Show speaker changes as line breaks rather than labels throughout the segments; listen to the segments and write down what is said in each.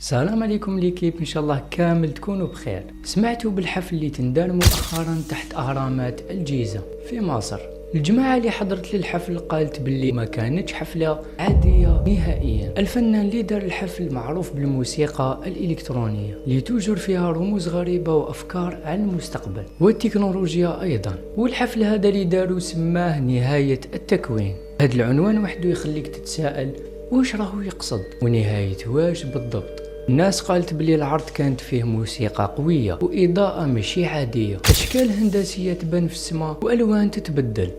السلام عليكم ليكيب، ان شاء الله كامل تكونوا بخير. سمعتوا بالحفل اللي تندار مؤخرا تحت اهرامات الجيزة في مصر. الجماعة اللي حضرت للحفل قالت باللي ما كانتش حفلة عادية نهائيا. الفنان اللي دار الحفل معروف بالموسيقى الإلكترونية اللي توجر فيها رموز غريبة وأفكار عن المستقبل والتكنولوجيا أيضا. والحفل هذا اللي داروا سماه نهاية التكوين. هذا العنوان وحده يخليك تتساءل واش راهو يقصد ونهاية واش بالضبط. الناس قالت بلي العرض كانت فيه موسيقى قوية وإضاءة ماشي عادية، أشكال هندسية تبان في السماء وألوان تتبدل.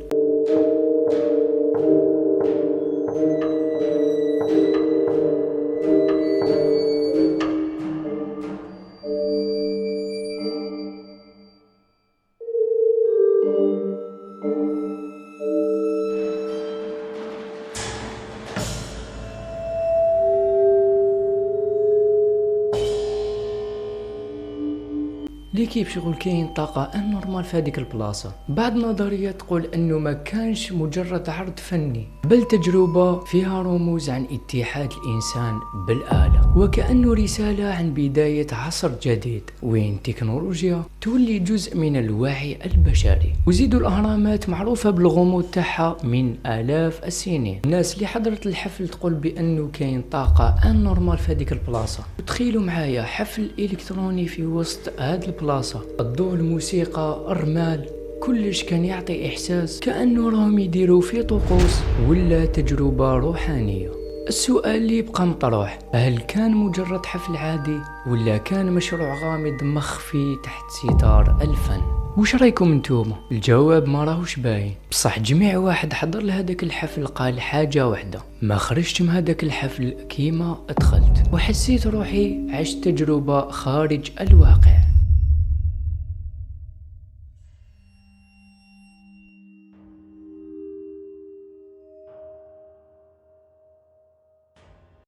ليكيب شغل كاين طاقة انورمال في هذيك البلاصة. بعض النظريات تقول انه ما كانش مجرد عرض فني بل تجربة فيها رموز عن اتحاد الانسان بالآلة، وكأنه رسالة عن بداية عصر جديد وين التكنولوجيا تولي جزء من الوعي البشري. وزيدوا الاهرامات معروفة بالغموض تاعها من آلاف السنين. الناس اللي حضرت الحفل تقول بانه كاين طاقة انورمال في هذيك البلاصة. تخيلوا معايا حفل الكتروني في وسط هذه البلاصة، الضوء، الموسيقى، الرمال، كلش كان يعطي إحساس كأنه راهم يديروا في طقوس ولا تجربة روحانية. السؤال اللي يبقى مطروح، هل كان مجرد حفل عادي ولا كان مشروع غامض مخفي تحت ستار الفن؟ وش رايكم انتوما؟ الجواب ما راهوش باين، بصح جميع واحد حضر لهداك الحفل قال حاجة واحدة: ما خرجت من هداك الحفل كيما ادخلت، وحسيت روحي عشت تجربة خارج الواقع.